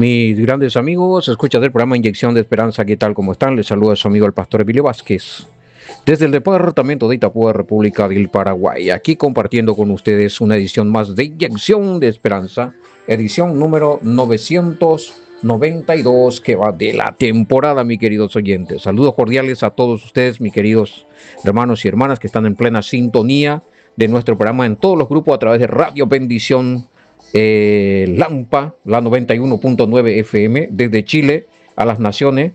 Mis grandes amigos, escuchas del programa Inyección de Esperanza, ¿qué tal? ¿Cómo están? Les saluda su amigo el pastor Emilio Vázquez, desde el departamento de Itapúa, República del Paraguay, aquí compartiendo con ustedes una edición más de Inyección de Esperanza, edición número 992 que va de la temporada, mis queridos oyentes. Saludos cordiales a todos ustedes, mis queridos hermanos y hermanas que están en plena sintonía de nuestro programa en todos los grupos a través de Radio Bendición, Lampa, la 91.9 FM, desde Chile a las naciones.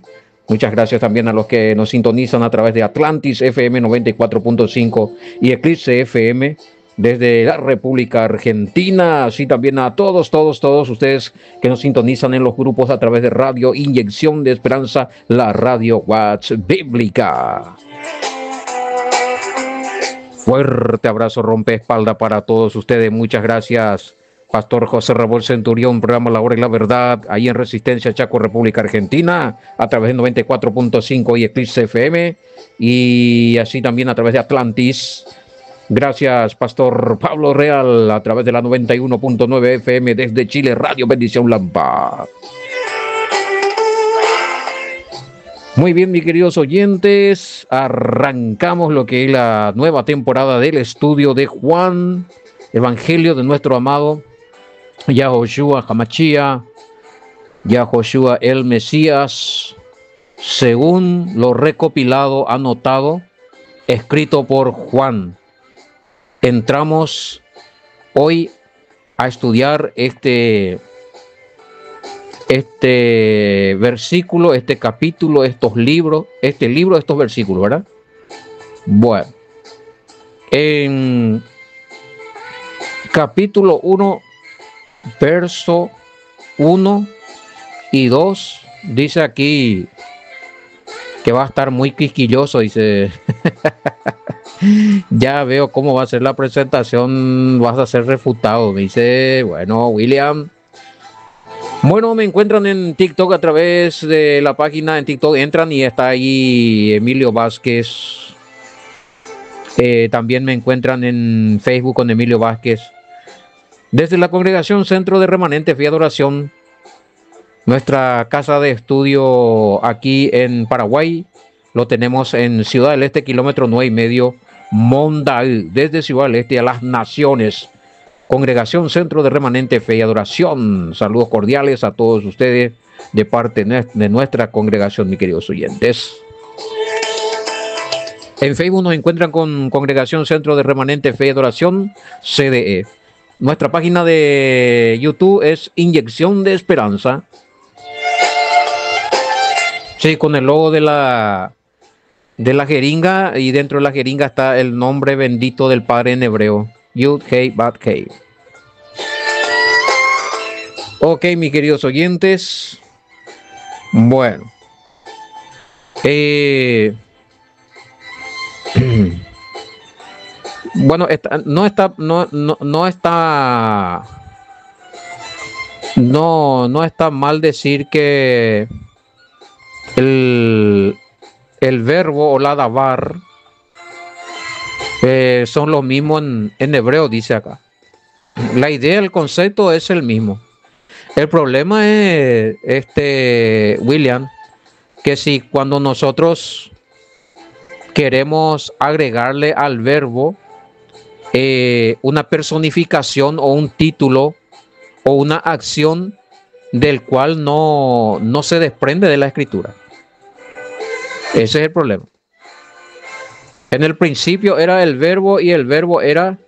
Muchas gracias también a los que nos sintonizan a través de Atlantis FM 94.5 y Eclipse FM desde la República Argentina. Así también a todos ustedes que nos sintonizan en los grupos a través de Radio Inyección de Esperanza, la Radio Watts Bíblica. Fuerte abrazo rompeespalda para todos ustedes. Muchas gracias, Pastor José Rabol Centurión, programa La Hora y la Verdad, ahí en Resistencia Chaco, República Argentina, a través de 94.5 y Eclipse FM, y así también a través de Atlantis. Gracias, Pastor Pablo Real, a través de la 91.9 FM desde Chile, Radio Bendición Lampa. Muy bien, mis queridos oyentes, arrancamos lo que es la nueva temporada del estudio de Juan, Evangelio de nuestro amado Yahoshua Hamashia, Yahoshua el Mesías, según lo recopilado, anotado, escrito por Juan. Entramos hoy a estudiar este versículo, este capítulo, estos versículos, ¿verdad? Bueno, en capítulo 1, verso 1 y 2, dice aquí que va a estar muy quisquilloso, dice. Ya veo cómo va a ser la presentación, vas a ser refutado, me dice. Bueno, William. Bueno, me encuentran en TikTok a través de la página en TikTok, entran y está ahí Emilio Vázquez. También me encuentran en Facebook con Emilio Vázquez. Desde la Congregación Centro de Remanente Fe y Adoración, nuestra casa de estudio aquí en Paraguay, lo tenemos en Ciudad del Este, kilómetro 9,5, Mondal, desde Ciudad del Este a las Naciones. Congregación Centro de Remanente Fe y Adoración. Saludos cordiales a todos ustedes de parte de nuestra congregación, mis queridos oyentes. En Facebook nos encuentran con Congregación Centro de Remanente Fe y Adoración, CDE. Nuestra página de YouTube es Inyección de Esperanza. Sí, con el logo de la jeringa, y dentro de la jeringa está el nombre bendito del Padre en hebreo. Yud Hei Bat Hei. Ok, mis queridos oyentes. Bueno. Bueno, no está mal decir que el verbo o la davar son los mismos en hebreo, dice acá. La idea, el concepto es el mismo. El problema es, William, que si cuando nosotros queremos agregarle al verbo una personificación o un título o una acción del cual no se desprende de la escritura. Ese es el problema. En el principio era el verbo y el verbo era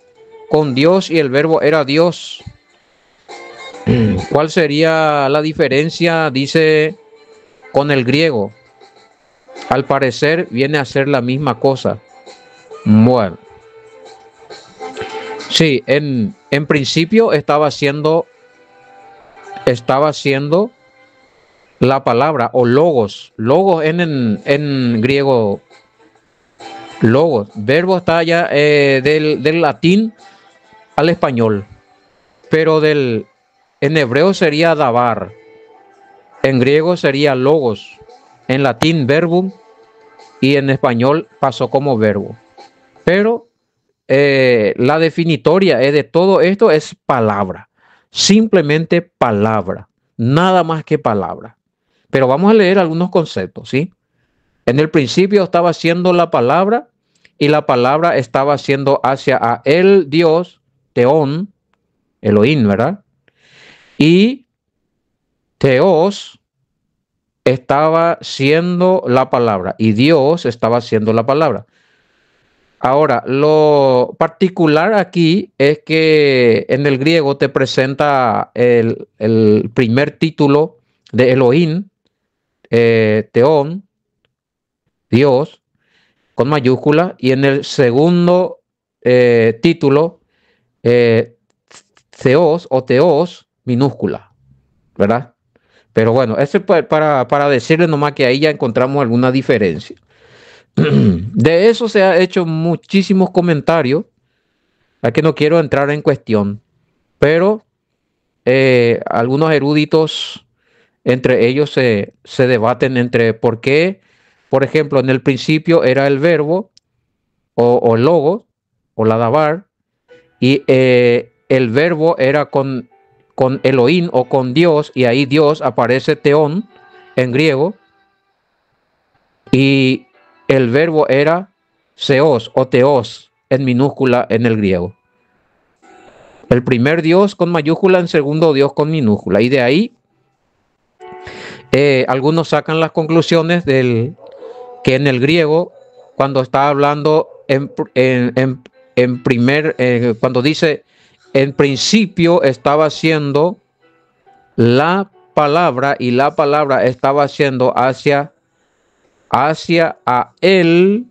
con Dios y el verbo era Dios. ¿Cuál sería la diferencia? Dice con el griego. Al parecer viene a ser la misma cosa. Bueno. Sí, en principio estaba siendo la palabra o logos. Logos en griego. Logos. Verbo está allá del latín al español. Pero en hebreo sería davar. En griego sería logos. En latín verbum. Y en español pasó como verbo. Pero la definitoria de todo esto es palabra. Simplemente palabra. nada más que palabra. Pero vamos a leer algunos conceptos, ¿sí? En el principio estaba siendo la palabra y la palabra estaba siendo hacia a el Dios, Teón, Elohim, ¿verdad? Y Teos estaba siendo la palabra y Dios estaba siendo la palabra. Ahora, lo particular aquí es que en el griego te presenta el primer título de Elohim, Teón, Dios, con mayúscula, y en el segundo título, Theos o Teos, minúscula, ¿verdad? Pero bueno, eso es para decirle nomás que ahí ya encontramos alguna diferencia. De eso se ha hecho muchísimos comentarios, a que no quiero entrar en cuestión, pero algunos eruditos entre ellos se debaten entre por qué, por ejemplo, en el principio era el verbo o logo o la dabar, y el verbo era con Elohim o con Dios, y ahí Dios aparece teón en griego, y el verbo era seos o teos en minúscula en el griego. El primer Dios con mayúscula, el segundo Dios con minúscula. Y de ahí algunos sacan las conclusiones que en el griego, cuando está hablando cuando dice en principio estaba siendo la palabra, y la palabra estaba siendo hacia a él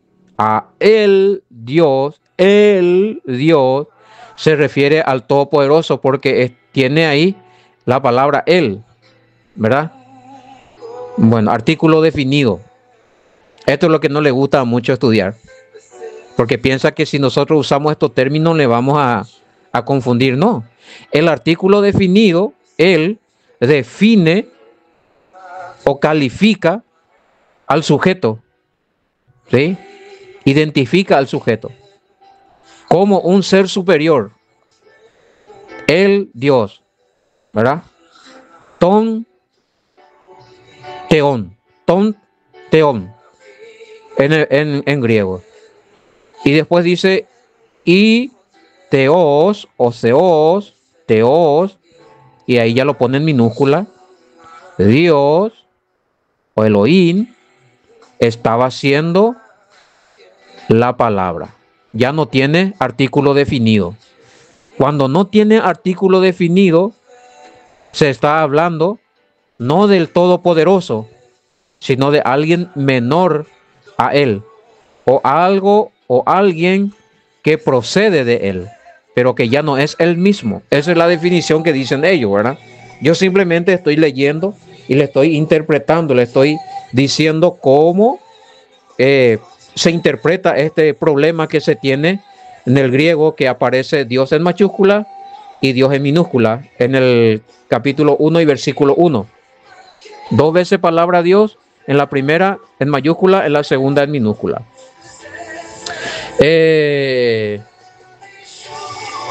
Dios, el Dios se refiere al Todopoderoso, porque tiene ahí la palabra él, ¿verdad? Bueno, artículo definido. Esto es lo que no le gusta mucho estudiar, porque piensa que si nosotros usamos estos términos le vamos a confundir. No, el artículo definido, él define o califica al sujeto, ¿sí? Identifica al sujeto como un ser superior, el Dios, ¿verdad? Ton teón en griego. Y después dice y teos o seos, teos, y ahí ya lo pone en minúscula. Dios o Elohim estaba haciendo la palabra. Ya no tiene artículo definido. Cuando no tiene artículo definido, se está hablando no del Todopoderoso, sino de alguien menor a él, o algo o alguien que procede de él, pero que ya no es él mismo. Esa es la definición que dicen ellos, ¿verdad? Yo simplemente estoy leyendo y le estoy interpretando, le estoy diciendo cómo se interpreta este problema que se tiene en el griego, que aparece Dios en mayúscula y Dios en minúscula en el capítulo 1 y versículo 1. Dos veces palabra Dios, en la primera en mayúscula, en la segunda en minúscula.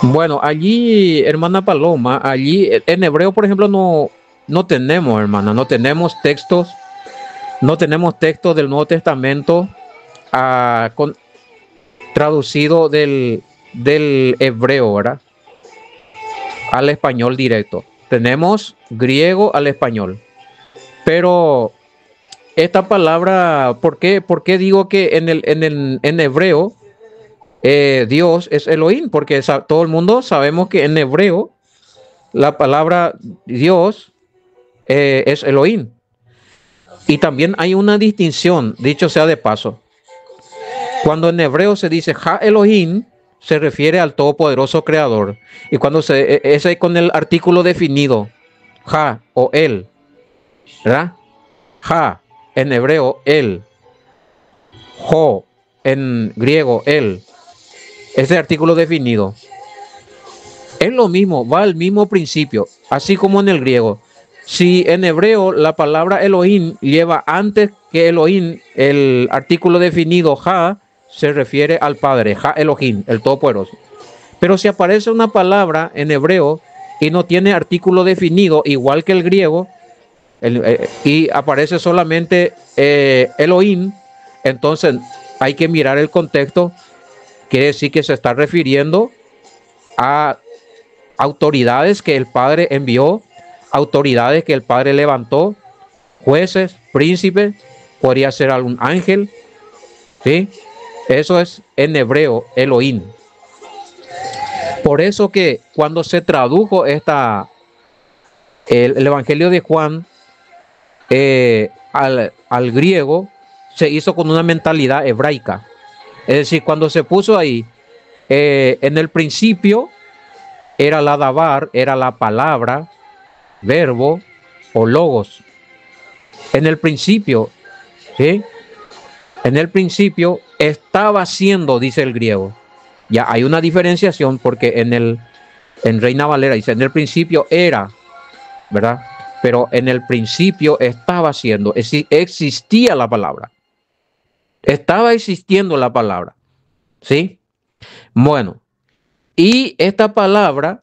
Bueno, allí, hermana Paloma, allí en hebreo, por ejemplo, no tenemos, hermana, no tenemos textos del Nuevo Testamento traducido del hebreo, ¿verdad?, al español directo. Tenemos griego al español. Pero esta palabra, ¿por qué digo que en hebreo Dios es Elohim? Porque todo el mundo sabemos que en hebreo la palabra Dios es Elohim. Y también hay una distinción, dicho sea de paso. Cuando en hebreo se dice Ha Elohim, se refiere al Todopoderoso Creador. Y cuando ese con el artículo definido, Ha o él, ¿verdad? Ha en hebreo, él. Ho en griego, él. Ese artículo definido es lo mismo, va al mismo principio, así como en el griego. Si en hebreo la palabra Elohim lleva antes que Elohim el artículo definido Ha, se refiere al Padre, Ha Elohim, el Todopoderoso. Pero si aparece una palabra en hebreo y no tiene artículo definido, igual que el griego, y aparece solamente Elohim, entonces hay que mirar el contexto. Quiere decir que se está refiriendo a autoridades que el Padre envió, autoridades que el Padre levantó, jueces, príncipes, podría ser algún ángel, ¿sí? Eso es en hebreo Elohim. Por eso que cuando se tradujo el Evangelio de Juan al griego, se hizo con una mentalidad hebraica. Es decir, cuando se puso ahí, en el principio era la dabar, era la palabra, verbo o logos. En el principio, ¿sí? En el principio estaba siendo, dice el griego. Ya hay una diferenciación porque en Reina Valera dice, en el principio era, ¿verdad? Pero en el principio estaba siendo, es decir, existía la palabra. Estaba existiendo la palabra, ¿sí? Bueno, y esta palabra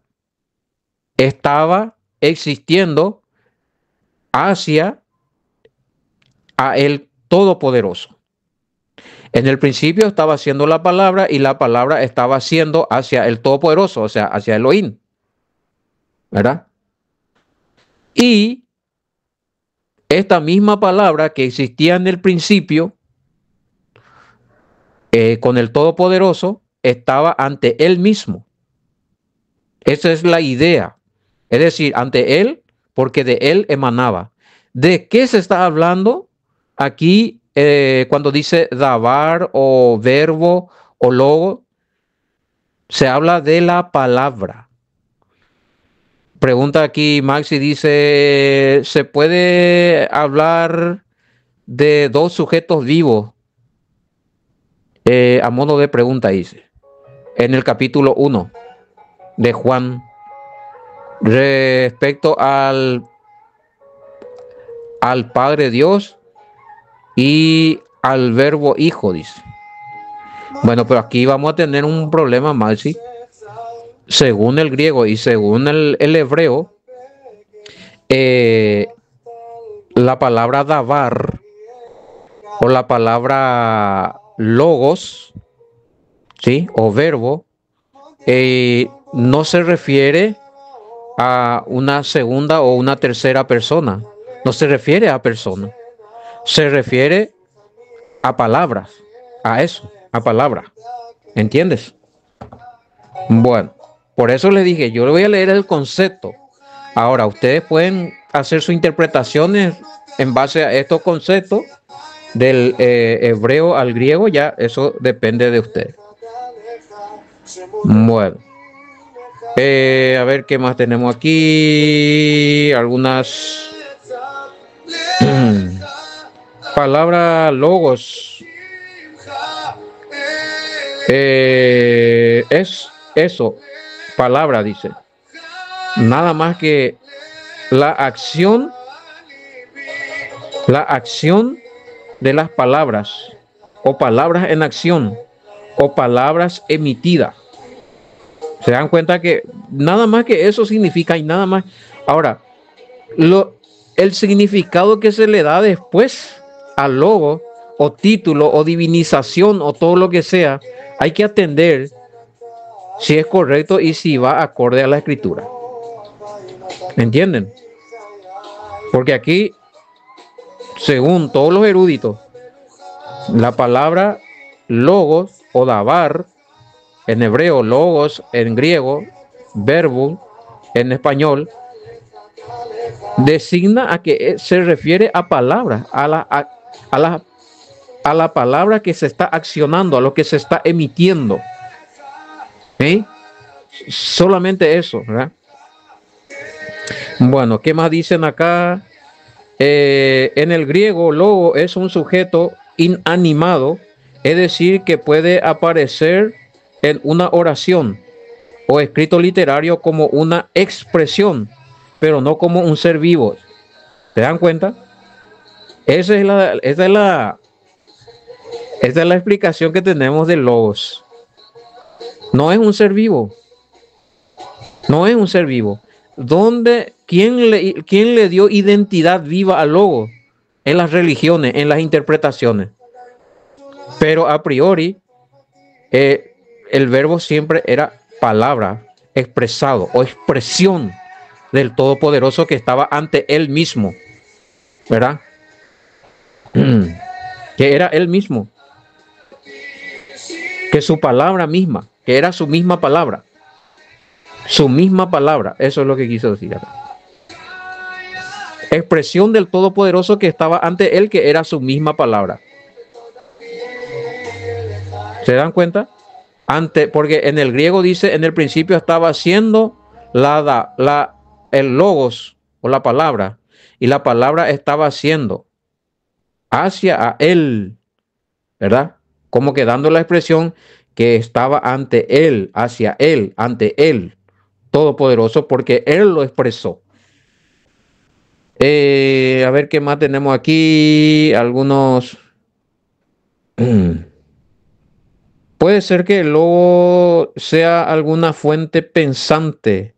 estaba existiendo hacia a el Todopoderoso. En el principio estaba haciendo la palabra y la palabra estaba haciendo hacia el Todopoderoso, o sea, hacia Elohim, ¿verdad? Y esta misma palabra que existía en el principio con el Todopoderoso estaba ante Él mismo. Esa es la idea. Es decir, ante Él, porque de Él emanaba. ¿De qué se está hablando aquí cuando dice dabar o verbo o logo? Se habla de la palabra. Pregunta aquí Maxi, dice, ¿se puede hablar de dos sujetos vivos? A modo de pregunta dice, en el capítulo 1 de Juan, respecto al Padre Dios y al verbo hijo, dice. Bueno, pero aquí vamos a tener un problema, Maxi. Según el griego y según el hebreo, la palabra davar o la palabra logos, ¿sí? O verbo, no se refiere a una segunda o una tercera persona. No se refiere a persona. Se refiere a palabras. A eso, a palabra. ¿Entiendes? Bueno, por eso les dije, yo le voy a leer el concepto. Ahora, ustedes pueden hacer sus interpretaciones en base a estos conceptos del hebreo al griego, ya eso depende de ustedes. Bueno, a ver qué más tenemos aquí. Algunas palabra logos. Es eso, palabra, dice. Nada más que la acción de las palabras, o palabras en acción, o palabras emitidas. Se dan cuenta que nada más que eso significa y nada más. Ahora, el significado que se le da después al logo, o título, o divinización, o todo lo que sea, hay que atender si es correcto y si va acorde a la escritura. ¿Me entienden? Porque aquí, según todos los eruditos, la palabra logos o dabar, en hebreo logos, en griego verbo, en español, designa a que se refiere a palabras, a la palabra que se está accionando, a lo que se está emitiendo. ¿Sí? Solamente eso, ¿verdad? Bueno, ¿qué más dicen acá? En el griego, logo es un sujeto inanimado, es decir, que puede aparecer en una oración o escrito literario como una expresión, pero no como un ser vivo. ¿Se dan cuenta? Esa es la explicación que tenemos de logos. No es un ser vivo. No es un ser vivo. quién le dio identidad viva al logo? En las religiones, en las interpretaciones. Pero a priori, el verbo siempre era palabra, expresado o expresión del Todopoderoso que estaba ante él mismo, ¿verdad? Que era él mismo, que su palabra misma, que era su misma palabra, eso es lo que quiso decir acá. Expresión del Todopoderoso que estaba ante él, que era su misma palabra. ¿Se dan cuenta? Porque en el griego dice, en el principio estaba haciendo el logos o la palabra, y la palabra estaba haciendo hacia a él, ¿verdad? Como que dando la expresión que estaba ante él, hacia él, ante él, todopoderoso, porque él lo expresó. A ver qué más tenemos aquí. Algunos. Puede ser que el logo sea alguna fuente pensante,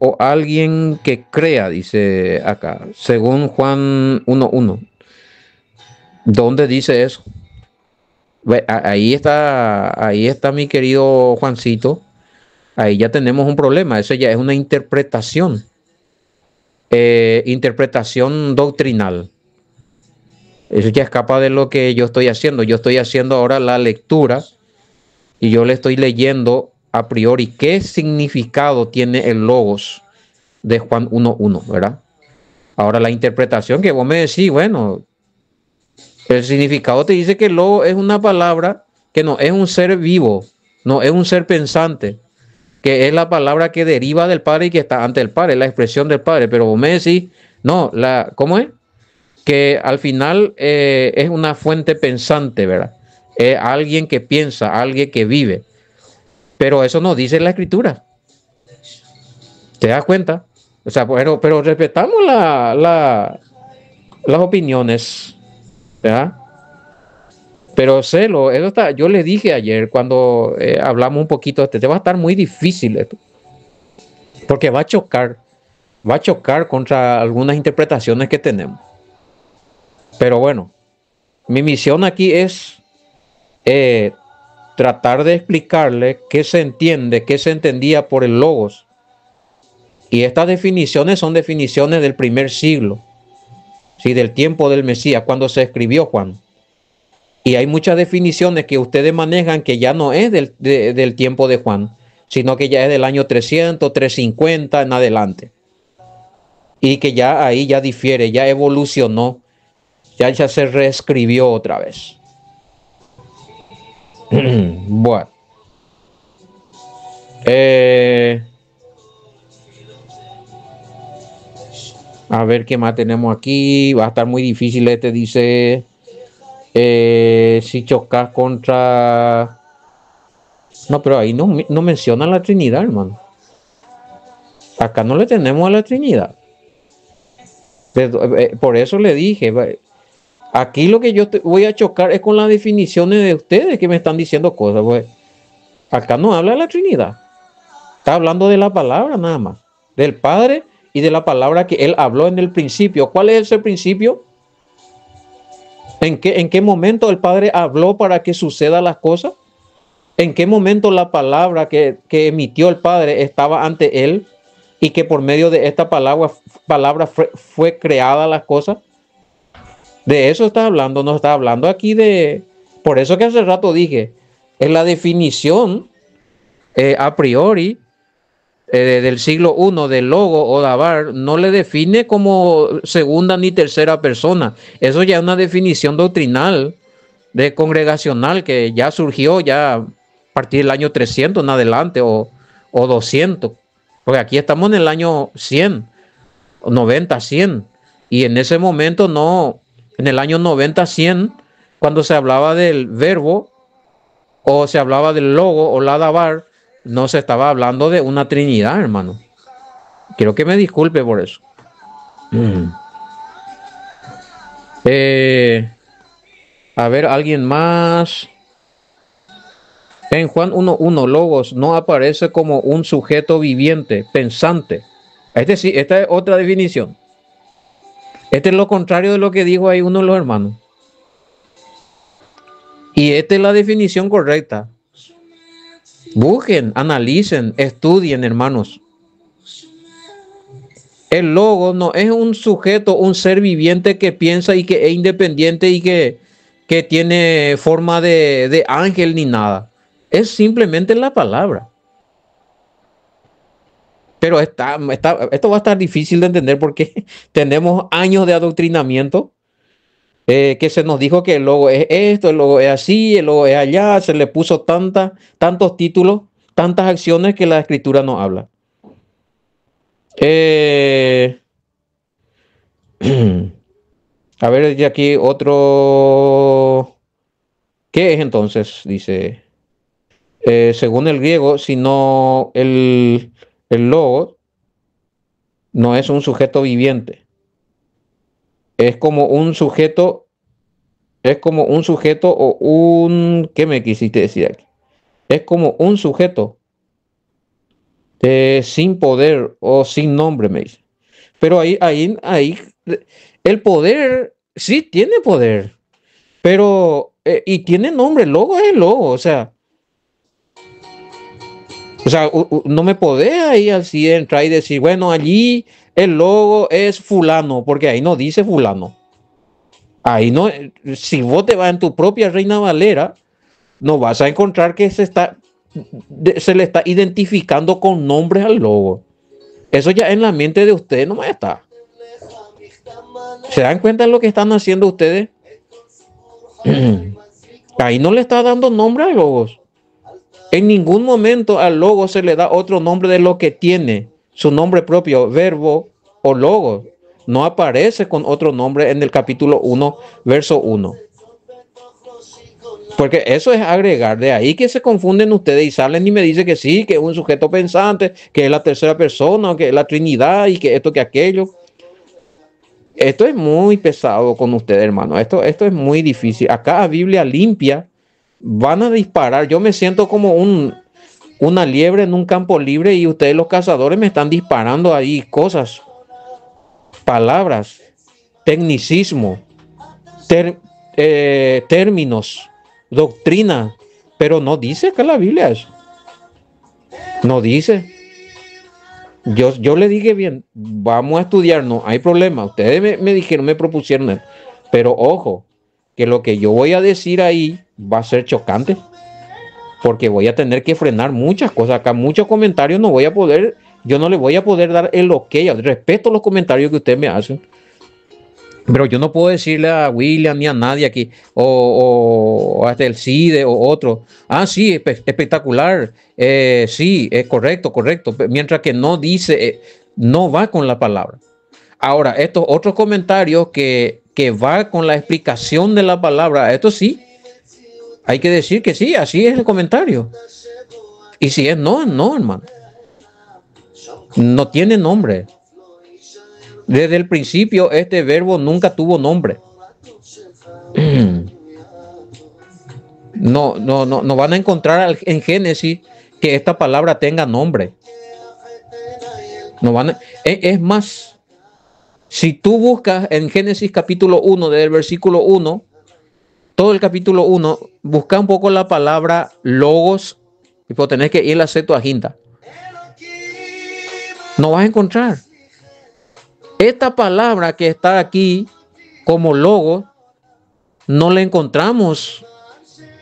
o alguien que crea, dice acá, según Juan 1:1. ¿Dónde dice eso? Ahí está mi querido Juancito. Ahí ya tenemos un problema. Eso ya es una interpretación doctrinal. Eso ya escapa de lo que yo estoy haciendo. Yo estoy haciendo ahora la lectura y yo le estoy leyendo a priori qué significado tiene el logos de Juan 1:1, ¿verdad? Ahora la interpretación que vos me decís, bueno, el significado te dice que el logo es una palabra que no es un ser vivo, no es un ser pensante, que es la palabra que deriva del Padre y que está ante el Padre, la expresión del Padre. Pero vos me decís, no, ¿cómo es? Que al final es una fuente pensante, ¿verdad? Es alguien que piensa, alguien que vive. Pero eso no dice la Escritura. ¿Te das cuenta? O sea, pero respetamos las opiniones, ¿verdad? Pero Celo, yo le dije ayer cuando hablamos un poquito, te va a estar muy difícil esto, porque va a chocar contra algunas interpretaciones que tenemos. Pero bueno, mi misión aquí es tratar de explicarle qué se entiende, qué se entendía por el logos. Y estas definiciones son definiciones del primer siglo, ¿sí? Del tiempo del Mesías, cuando se escribió Juan. Y hay muchas definiciones que ustedes manejan que ya no es del tiempo de Juan, sino que ya es del año 300, 350 en adelante. Y que ya ahí ya difiere, ya evolucionó, ya se reescribió otra vez. Bueno. A ver qué más tenemos aquí. Va a estar muy difícil este, dice. Si chocas contra... No, pero ahí no menciona la Trinidad, hermano. Acá no le tenemos a la Trinidad. Por eso le dije, aquí lo que yo voy a chocar es con las definiciones de ustedes que me están diciendo cosas. Pues. Acá no habla de la Trinidad. Está hablando de la palabra nada más. Del Padre y de la palabra que Él habló en el principio. ¿Cuál es ese principio? ¿En qué momento el Padre habló para que sucedan las cosas? ¿En qué momento la palabra que emitió el Padre estaba ante Él y que por medio de esta palabra fue creada las cosas? De eso está hablando, no está hablando aquí de... Por eso que hace rato dije, en la definición a priori del siglo I del logo o dabar no le define como segunda ni tercera persona. Eso ya es una definición doctrinal de congregacional que ya surgió ya a partir del año 300 en adelante o 200. Porque aquí estamos en el año 100, 90, 100. Y en ese momento no, en el año 90, 100, cuando se hablaba del verbo o se hablaba del logo o la dabar, no se estaba hablando de una trinidad, hermano. Quiero que me disculpe por eso. A ver, alguien más. En Juan 1:1, logos no aparece como un sujeto viviente, pensante. Es decir, esta es otra definición. Este es lo contrario de lo que dijo ahí uno de los hermanos. Y esta es la definición correcta. Busquen, analicen, estudien, hermanos. El logo no es un sujeto, un ser viviente que piensa y que es independiente y que tiene forma de ángel ni nada. Es simplemente la palabra. Pero esto va a estar difícil de entender porque tenemos años de adoctrinamiento, que se nos dijo que el logo es esto, el logo es así, el logo es allá, se le puso tantos títulos, tantas acciones que la escritura no habla. A ver, de aquí otro. ¿Qué es entonces? Dice, según el griego, si no el logo no es un sujeto viviente. Es como un sujeto o un, ¿qué me quisiste decir aquí? Es como un sujeto sin poder o sin nombre, me dice. Pero ahí, el poder, sí tiene poder, pero, y tiene nombre, el logo es el logo, o sea, no me podés ahí así entrar y decir, bueno, allí el logo es fulano, porque ahí no dice fulano. Ahí no, si vos te vas en tu propia Reina Valera, no vas a encontrar que se le está identificando con nombres al logo. Eso ya en la mente de ustedes no está. ¿Se dan cuenta de lo que están haciendo ustedes? Ahí no le está dando nombre al logo. En ningún momento al logo se le da otro nombre de lo que tiene, su nombre propio, verbo o logo. No aparece con otro nombre en el capítulo 1, verso 1. Porque eso es agregar, de ahí que se confunden ustedes y salen y me dicen que sí, que es un sujeto pensante, que es la tercera persona, que es la Trinidad y que esto, que aquello. Esto es muy pesado con ustedes, hermano. Esto es muy difícil. Acá a Biblia limpia van a disparar. Yo me siento como una liebre en un campo libre y ustedes los cazadores me están disparando ahí cosas, palabras, tecnicismo, términos, doctrina, pero no dice que la Biblia es. No dice. Yo le dije bien, vamos a estudiar, no hay problema. Ustedes me dijeron, me propusieron, pero ojo, que lo que yo voy a decir ahí va a ser chocante, porque voy a tener que frenar muchas cosas acá, muchos comentarios no voy a poder, yo no le voy a poder dar el ok, respeto los comentarios que ustedes me hacen, pero yo no puedo decirle a William ni a nadie aquí, o hasta el CIDE o otro, sí, espectacular, sí, es correcto, mientras que no dice, no va con la palabra. Ahora, estos otros comentarios que va con la explicación de la palabra, esto sí, hay que decir que sí, así es el comentario. Y si es no, no, hermano. No tiene nombre. Desde el principio este verbo nunca tuvo nombre. No van a encontrar en Génesis que esta palabra tenga nombre. No van a, es más, si tú buscas en Génesis capítulo 1, desde el versículo 1, todo el capítulo 1, busca un poco la palabra logos, y pues tenés que ir a la Septuaginta. No vas a encontrar. Esta palabra que está aquí como logo, no la encontramos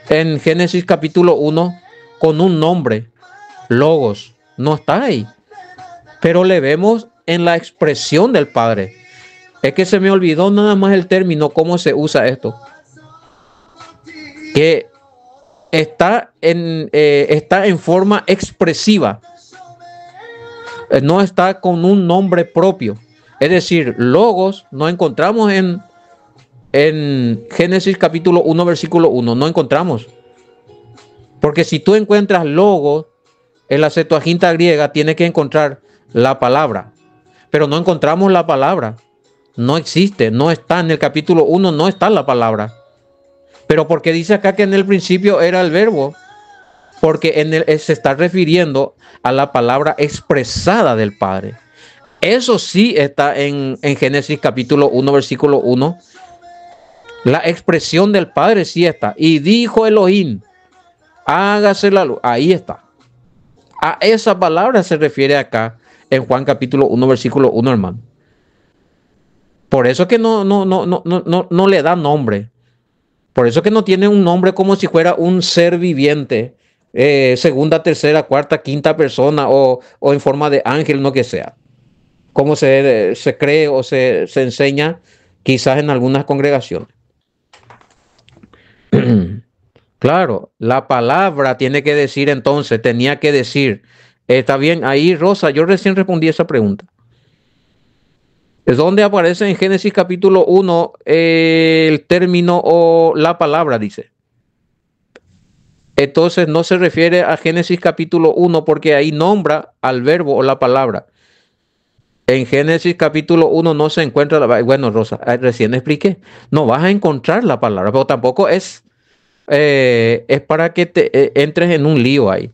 en Génesis capítulo 1 con un nombre, logos, no está ahí. Pero le vemos en la expresión del Padre. Es que se me olvidó nada más el término, cómo se usa esto. Que está en forma expresiva. No está con un nombre propio. Es decir, logos no encontramos en Génesis capítulo 1, versículo 1. No encontramos. Porque si tú encuentras logos en la Septuaginta griega, tienes que encontrar la palabra. Pero no encontramos la palabra. No existe, no está en el capítulo 1, no está la palabra. Pero porque dice acá que en el principio era el verbo. porque se está refiriendo a la palabra expresada del Padre. Eso sí está en Génesis capítulo 1, versículo 1. La expresión del Padre sí está. Y dijo Elohim, hágase la luz. Ahí está. A esa palabra se refiere acá en Juan capítulo 1, versículo 1, hermano. Por eso que no le da nombre. Por eso que no tiene un nombre como si fuera un ser viviente, segunda, tercera, cuarta, quinta persona o en forma de ángel, no que sea. Como se cree o se enseña quizás en algunas congregaciones. Claro, la palabra tiene que decir entonces, tenía que decir, está bien, ahí Rosa, yo recién respondí esa pregunta. ¿Es donde aparece en Génesis capítulo 1 el término o la palabra, dice? Entonces no se refiere a Génesis capítulo 1 porque ahí nombra al verbo o la palabra. En Génesis capítulo 1 no se encuentra la... Bueno, Rosa, recién expliqué. No vas a encontrar la palabra, pero tampoco es para que te entres en un lío ahí.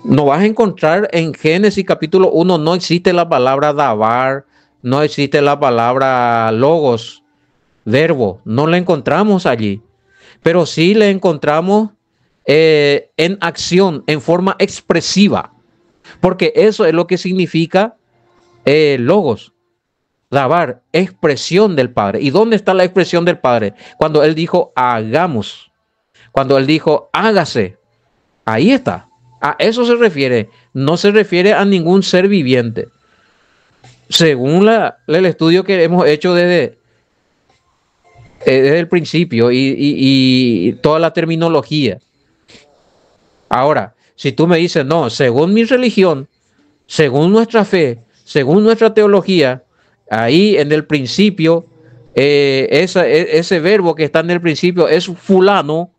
No vas a encontrar en Génesis capítulo 1, no existe la palabra dabar, no existe la palabra logos, verbo, no la encontramos allí. Pero sí le encontramos en acción, en forma expresiva, porque eso es lo que significa logos, dabar, expresión del Padre. ¿Y dónde está la expresión del Padre? Cuando Él dijo hagamos, cuando Él dijo hágase, ahí está. A eso se refiere, no se refiere a ningún ser viviente. Según el estudio que hemos hecho desde el principio y toda la terminología. Ahora, si tú me dices, no, según mi religión, según nuestra fe, según nuestra teología, ahí en el principio, ese verbo que está en el principio es fulano,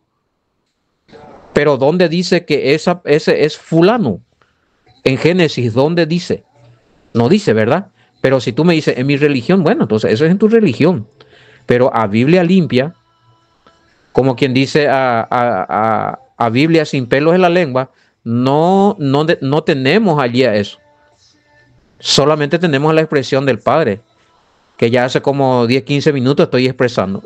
pero ¿dónde dice que ese es fulano? En Génesis, ¿dónde dice? No dice, ¿verdad? Pero si tú me dices, en mi religión, bueno, entonces eso es en tu religión. Pero a Biblia limpia, como quien dice a Biblia sin pelos en la lengua, no tenemos allí a eso. Solamente tenemos la expresión del Padre, que ya hace como 10, 15 minutos estoy explicando.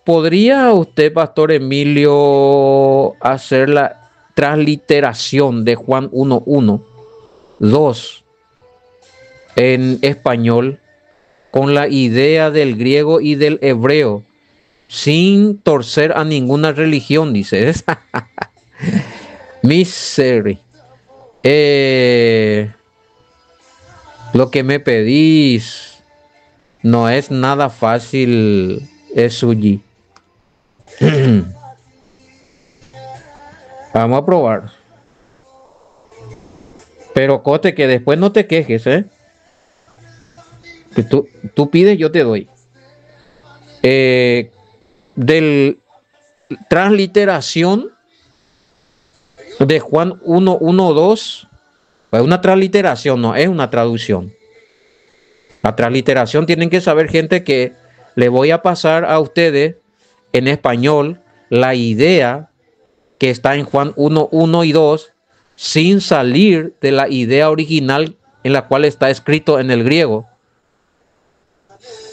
¿Podría usted, Pastor Emilio, hacer la transliteración de Juan 1:1, 2 en español con la idea del griego y del hebreo, sin torcer a ninguna religión, dice? Misery. Lo que me pedís no es nada fácil, Suji. Vamos a probar. Pero Cote, que después no te quejes, ¿eh? Que tú pides, yo te doy. Del transliteración de Juan 1:1-2, es una transliteración, no es una traducción. La transliteración tienen que saber, gente, que le voy a pasar a ustedes en español la idea que está en Juan 1:1 y 2, sin salir de la idea original en la cual está escrito en el griego.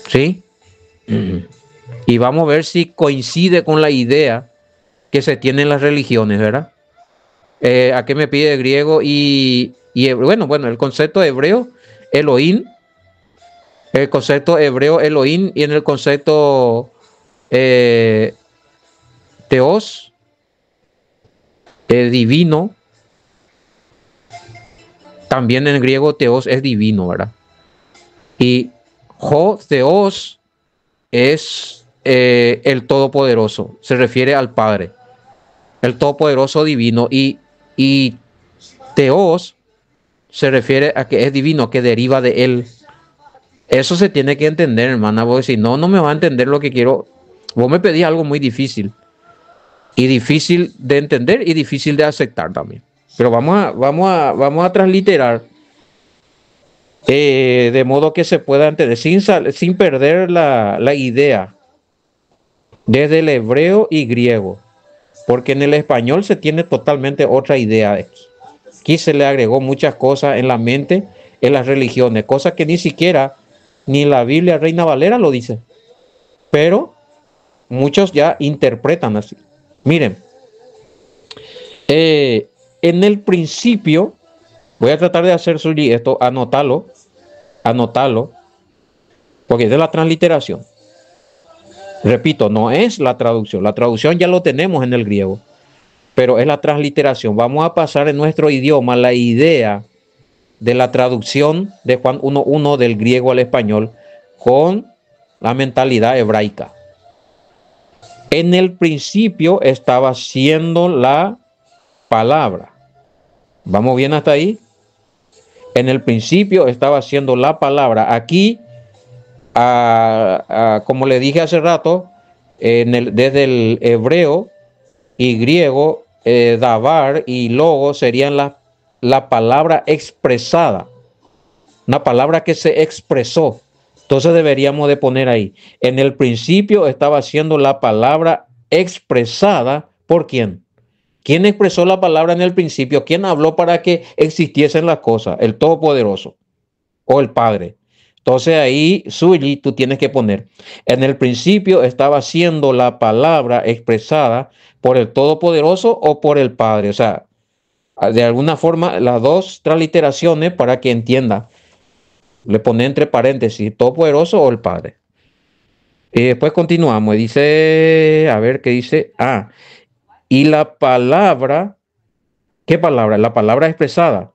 ¿Sí? Y vamos a ver si coincide con la idea que se tiene en las religiones, ¿verdad? ¿A qué me pide griego y bueno, el concepto hebreo, Elohim, el concepto hebreo Elohim, y en el concepto Teos, divino, también en griego Teos es divino, ¿verdad? Y Theos es el Todopoderoso, se refiere al Padre, el Todopoderoso divino, y Teos se refiere a que es divino, que deriva de él. Eso se tiene que entender, hermana, porque si no, no me va a entender lo que quiero. Vos me pedís algo muy difícil, y difícil de entender y difícil de aceptar también. Pero vamos a transliterar de modo que se pueda entender sin perder la idea desde el hebreo y griego, porque en el español se tiene totalmente otra idea de aquí. Aquí se le agregó muchas cosas en la mente, en las religiones, cosas que ni siquiera ni la Biblia Reina Valera lo dice, pero muchos ya interpretan así. Miren, en el principio, voy a tratar de hacer suyo esto, anótalo, porque es de la transliteración. Repito, no es la traducción ya lo tenemos en el griego, pero es la transliteración. Vamos a pasar en nuestro idioma la idea de la traducción de Juan 1:1 del griego al español con la mentalidad hebraica. En el principio estaba siendo la palabra. ¿Vamos bien hasta ahí? En el principio estaba siendo la palabra. Aquí, como le dije hace rato, desde el hebreo y griego, davar y logo serían la palabra expresada, una palabra que se expresó. Entonces deberíamos de poner ahí, en el principio estaba siendo la palabra expresada. ¿Por quién? ¿Quién expresó la palabra en el principio? ¿Quién habló para que existiesen las cosas? ¿El Todopoderoso o el Padre? Entonces ahí, Suyi, tú tienes que poner, en el principio estaba siendo la palabra expresada por el Todopoderoso o por el Padre. O sea, de alguna forma, las dos transliteraciones para que entienda. Le pone entre paréntesis, Todopoderoso o el Padre. Y después continuamos. Dice, a ver qué dice. Y la palabra, ¿qué palabra? La palabra expresada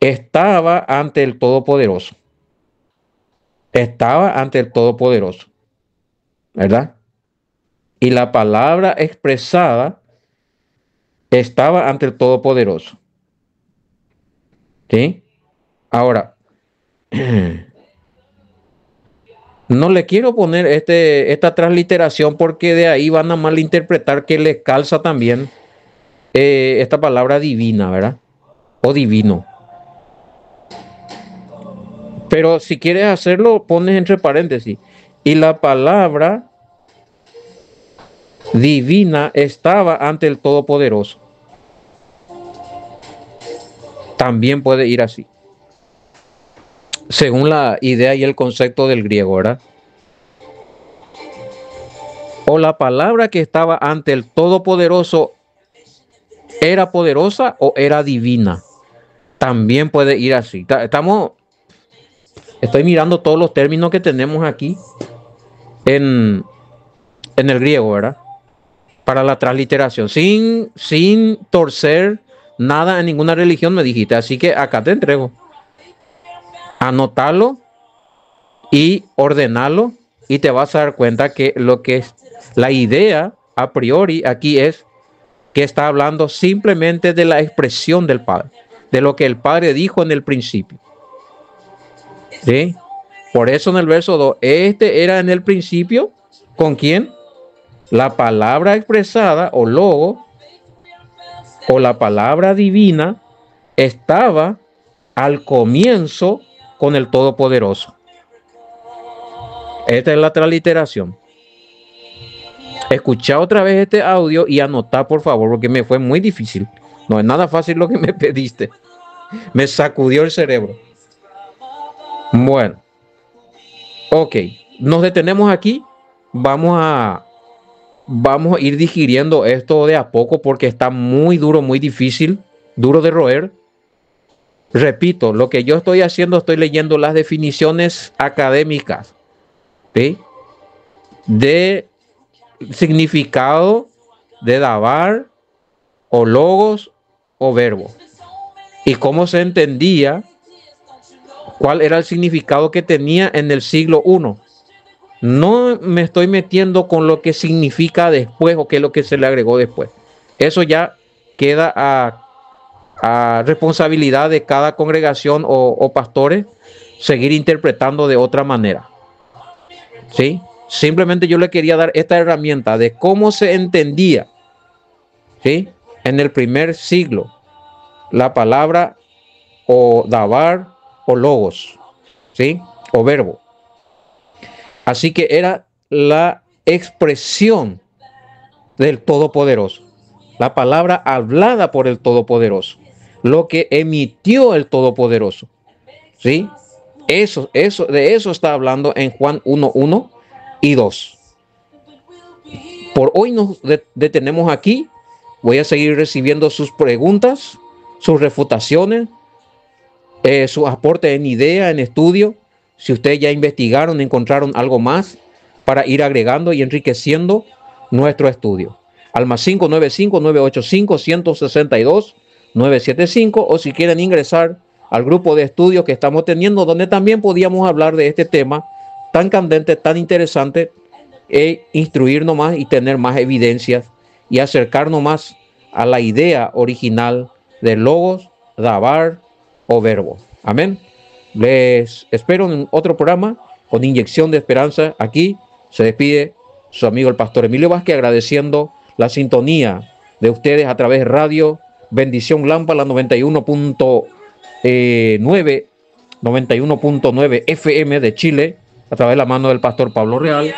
estaba ante el Todopoderoso. Estaba ante el Todopoderoso, ¿verdad? Y la palabra expresada estaba ante el Todopoderoso. ¿Sí? Ahora, no le quiero poner esta transliteración porque de ahí van a malinterpretar que le calza también esta palabra divina, ¿verdad? O divino. Pero si quieres hacerlo, pones entre paréntesis. Y la palabra divina estaba ante el Todopoderoso. También puede ir así, según la idea y el concepto del griego, ¿verdad? O la palabra que estaba ante el Todopoderoso era poderosa o era divina. También puede ir así. Estoy mirando todos los términos que tenemos aquí en el griego, ¿verdad? Para la transliteración, sin torcer nada en ninguna religión, me dijiste. Así que acá te entrego. Anótalo y ordenalo y te vas a dar cuenta que lo que es la idea a priori aquí es que está hablando simplemente de la expresión del Padre, de lo que el Padre dijo en el principio. ¿Sí? Por eso en el verso 2, este era en el principio, ¿con quién? La palabra expresada o logo o la palabra divina estaba al comienzo con el Todopoderoso. Esta es la transliteración. Escucha otra vez este audio y anota, por favor, porque me fue muy difícil. No es nada fácil lo que me pediste. Me sacudió el cerebro. Bueno, ok, nos detenemos aquí. Vamos a ir digiriendo esto de a poco porque está muy duro, muy difícil, duro de roer. Repito, lo que yo estoy haciendo, estoy leyendo las definiciones académicas, ¿sí? De significado de dabar o logos o verbo y cómo se entendía, cuál era el significado que tenía en el siglo I. No me estoy metiendo con lo que significa después o qué es lo que se le agregó después. Eso ya queda a responsabilidad de cada congregación o pastores seguir interpretando de otra manera. ¿Sí? Simplemente yo le quería dar esta herramienta de cómo se entendía, ¿sí? En el primer siglo la palabra o dabar o logos, ¿sí? O verbo. Así que era la expresión del Todopoderoso, la palabra hablada por el Todopoderoso, lo que emitió el Todopoderoso. ¿Sí? De eso está hablando en Juan 1:1 y 2. Por hoy nos detenemos aquí. Voy a seguir recibiendo sus preguntas, sus refutaciones, sus aportes en idea, en estudio. Si ustedes ya investigaron, encontraron algo más para ir agregando y enriqueciendo nuestro estudio. Al más 595-985-162-975, o si quieren ingresar al grupo de estudio que estamos teniendo, donde también podíamos hablar de este tema tan candente, tan interesante, e instruirnos más y tener más evidencias y acercarnos más a la idea original de logos, dabar o verbo. Amén. Les espero en otro programa con inyección de esperanza. Aquí se despide su amigo el pastor Emilio Vázquez, agradeciendo la sintonía de ustedes a través de Radio Bendición Lampa, la 91.9 FM de Chile, a través de la mano del pastor Pablo Real.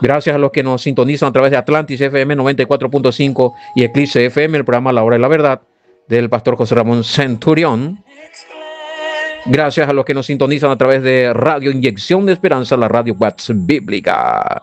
Gracias a los que nos sintonizan a través de Atlantis FM 94.5 y Eclipse FM, el programa La Hora de la Verdad del pastor José Ramón Centurión. Gracias a los que nos sintonizan a través de Radio Inyección de Esperanza, la radio Watts Bíblica.